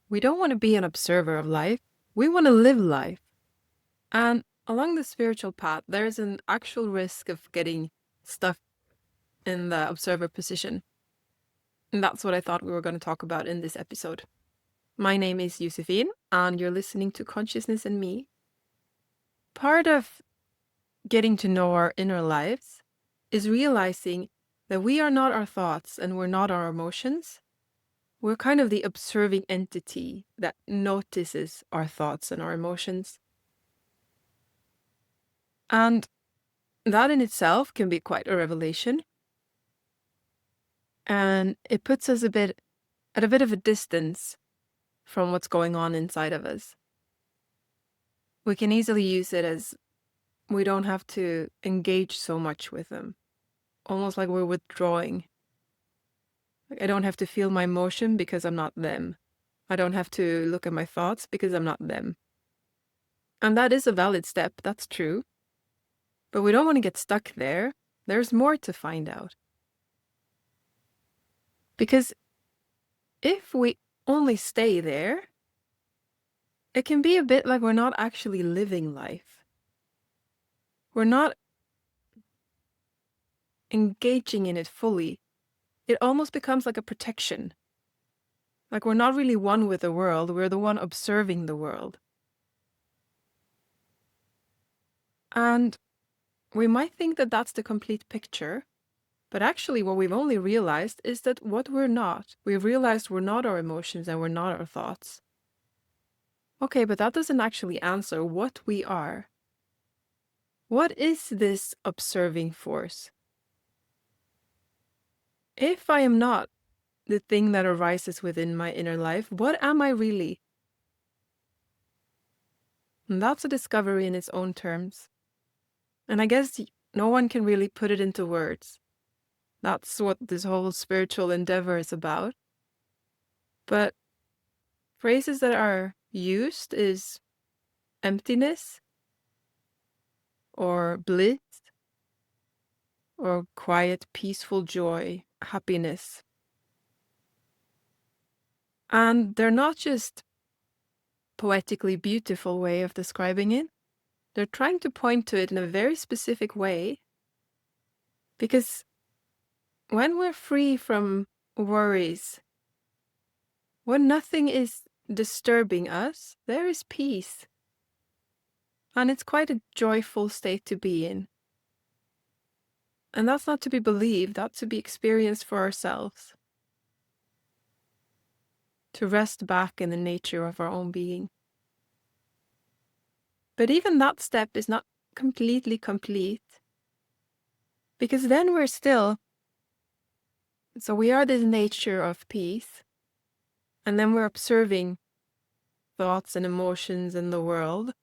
We don't want to be an observer of life. We want to live life. And along the spiritual path, there's an actual risk of getting stuck in the observer position. And that's what I thought we were going to talk about in this episode. My name is Josephine, and you're listening to Consciousness and Me. Part of getting to know our inner lives is realizing that we are not our thoughts and we're not our emotions. We're kind of the observing entity that notices our thoughts and our emotions. And that in itself can be quite a revelation. And it puts us at a bit of a distance from what's going on inside of us. We can easily use it as we don't have to engage so much with them, almost like we're withdrawing. Like I don't have to feel my emotion because I'm not them. I don't have to look at my thoughts because I'm not them. And that is a valid step, that's true. But we don't want to get stuck there. There's more to find out. Because if we only stay there, it can be a bit like we're not actually living life. We're not engaging in it fully. It almost becomes like a protection. Like we're not really one with the world, we're the one observing the world. And we might think that that's the complete picture, but actually what we've only realized is that what we're not. We've realized we're not our emotions and we're not our thoughts. Okay, but that doesn't actually answer what we are. What is this observing force? If I am not the thing that arises within my inner life, what am I really? And that's a discovery in its own terms. And I guess no one can really put it into words. That's what this whole spiritual endeavor is about. But phrases that are used is emptiness, or bliss, or quiet, peaceful joy, happiness. And they're not just poetically beautiful way of describing it. They're trying to point to it in a very specific way. Because when we're free from worries, when nothing is disturbing us, there is peace. And it's quite a joyful state to be in. And that's not to be believed, that's to be experienced for ourselves. To rest back in the nature of our own being. But even that step is not completely complete. Because then we're still, so we are this nature of peace. And then we're observing thoughts and emotions in the world.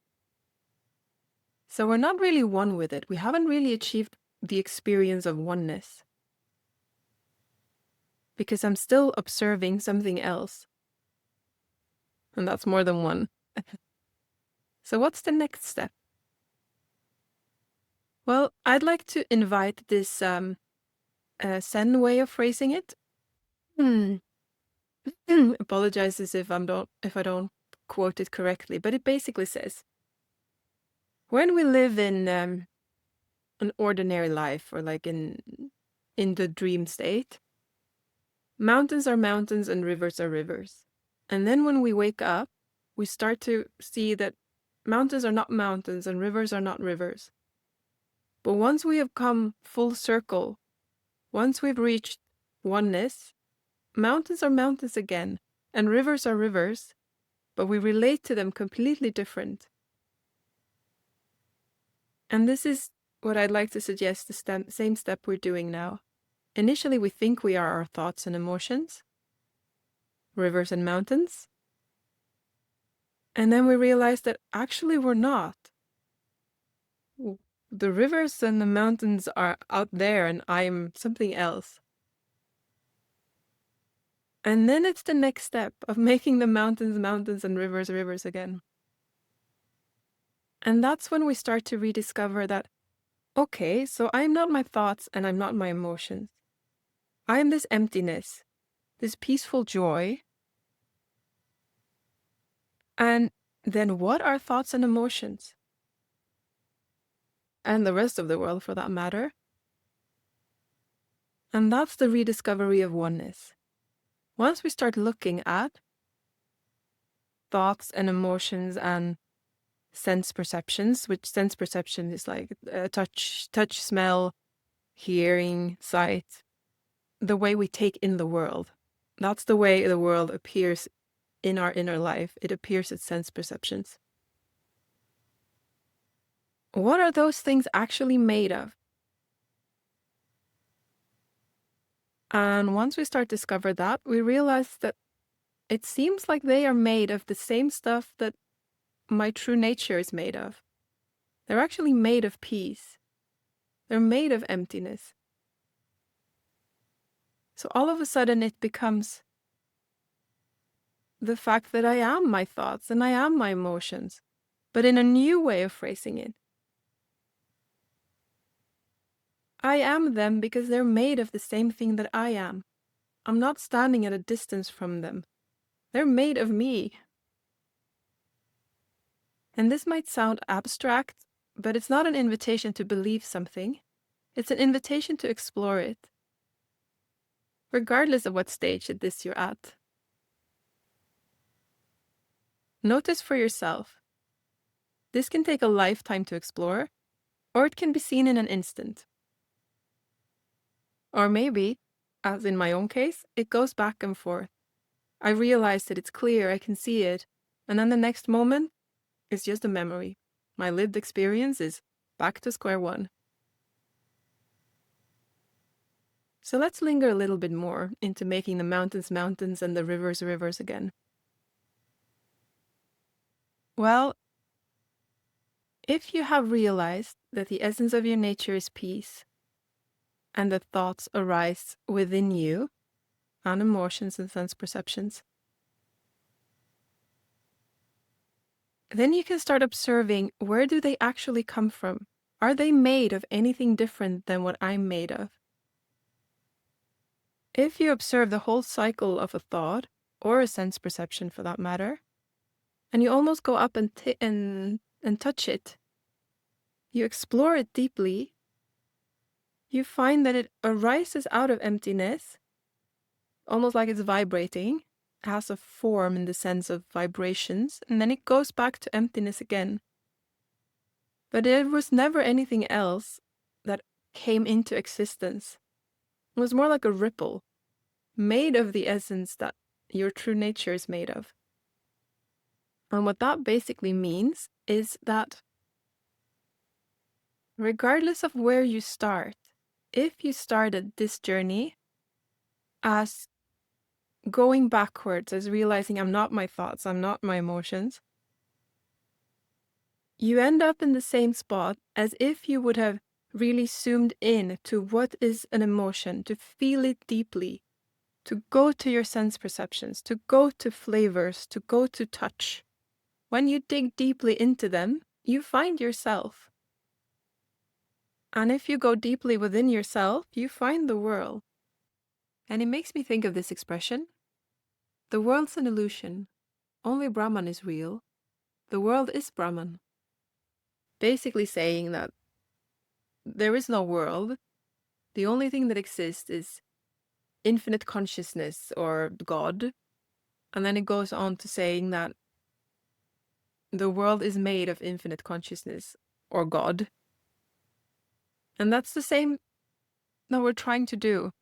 So we're not really one with it. We haven't really achieved the experience of oneness. Because I'm still observing something else. And that's more than one. So what's the next step? Well, I'd like to invite this Zen way of phrasing it. Apologizes if I don't quote it correctly, but it basically says, when we live in an ordinary life, or like in the dream state, mountains are mountains and rivers are rivers. And then when we wake up, we start to see that mountains are not mountains and rivers are not rivers. But once we have come full circle, once we've reached oneness, mountains are mountains again, and rivers are rivers, but we relate to them completely different. And this is what I'd like to suggest, the same step we're doing now. Initially, we think we are our thoughts and emotions, rivers and mountains. And then we realize that actually we're not. The rivers and the mountains are out there and I'm something else. And then it's the next step of making the mountains mountains and rivers rivers again. And that's when we start to rediscover that, okay, so I'm not my thoughts and I'm not my emotions. I am this emptiness, this peaceful joy. And then what are thoughts and emotions? And the rest of the world, for that matter. And that's the rediscovery of oneness. Once we start looking at thoughts and emotions and sense perceptions, which sense perception is like touch, smell, hearing, sight, the way we take in the world. That's the way the world appears in our inner life. It appears as sense perceptions. What are those things actually made of? And once we start discover that, we realize that it seems like they are made of the same stuff that my true nature is made of. They're actually made of peace. They're made of emptiness. So all of a sudden it becomes the fact that I am my thoughts and I am my emotions, but in a new way of phrasing it. I am them because they're made of the same thing that I am. I'm not standing at a distance from them. They're made of me. And this might sound abstract, but it's not an invitation to believe something. It's an invitation to explore it, regardless of what stage of this you're at. Notice for yourself. This can take a lifetime to explore, or it can be seen in an instant. Or maybe, as in my own case, it goes back and forth. I realize that it's clear, I can see it, and then the next moment, it's just a memory. My lived experience is back to square one. So let's linger a little bit more into making the mountains mountains and the rivers rivers again. Well, if you have realized that the essence of your nature is peace, and that thoughts arise within you, and emotions and sense perceptions, then you can start observing, where do they actually come from? Are they made of anything different than what I'm made of? If you observe the whole cycle of a thought, or a sense perception for that matter, and you almost go up and touch it, you explore it deeply, you find that it arises out of emptiness, almost like it's vibrating, has a form in the sense of vibrations, and then it goes back to emptiness again. But there was never anything else that came into existence. It was more like a ripple, made of the essence that your true nature is made of. And what that basically means is that regardless of where you start, if you started this journey as going backwards, as realizing I'm not my thoughts, I'm not my emotions, you end up in the same spot as if you would have really zoomed in to what is an emotion, to feel it deeply, to go to your sense perceptions, to go to flavors, to go to touch. When you dig deeply into them, you find yourself. And if you go deeply within yourself, you find the world. And it makes me think of this expression: the world's an illusion. Only Brahman is real. The world is Brahman. Basically saying that there is no world. The only thing that exists is infinite consciousness, or God. And then it goes on to saying that the world is made of infinite consciousness, or God. And that's the same that we're trying to do.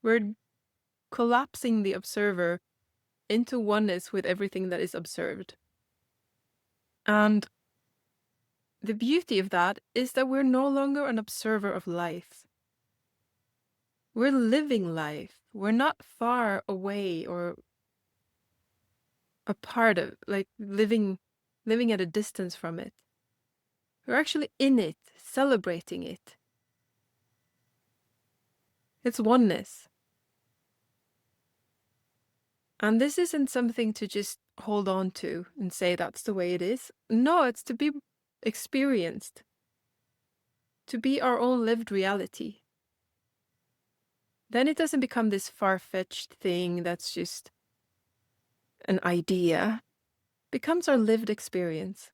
We're collapsing the observer into oneness with everything that is observed. And the beauty of that is that we're no longer an observer of life. We're living life. We're not far away or a part of, like, living at a distance from it. We're actually in it, celebrating it. It's oneness. And this isn't something to just hold on to and say that's the way it is. No, it's to be experienced, to be our own lived reality. Then it doesn't become this far-fetched thing that's just an idea. becomes our lived experience.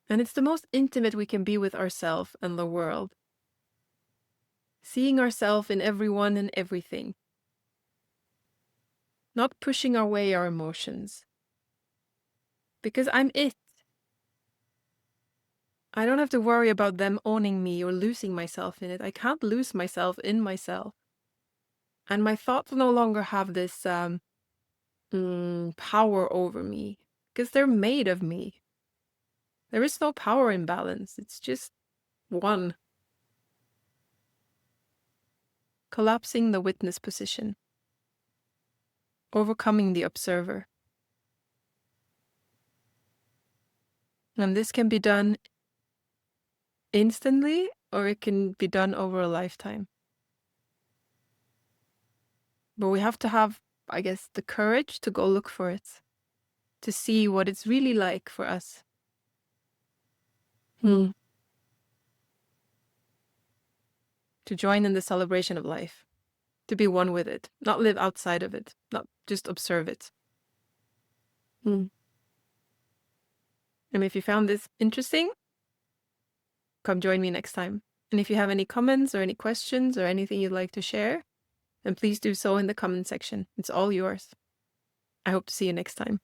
And it's the most intimate we can be with ourselves and the world. Seeing ourselves in everyone and everything. Not pushing away our emotions. Because I'm it. I don't have to worry about them owning me or losing myself in it. I can't lose myself in myself. And my thoughts no longer have this power over me. Because they're made of me. There is no power imbalance. It's just one. Collapsing the witness position. Overcoming the observer. And this can be done instantly, or it can be done over a lifetime. But we have to have, I guess, the courage to go look for it. To see what it's really like for us. To join in the celebration of life. To be one with it. Not live outside of it. Not just observe it. And if you found this interesting, come join me next time. And if you have any comments or any questions or anything you'd like to share, then please do so in the comment section. It's all yours. I hope to see you next time.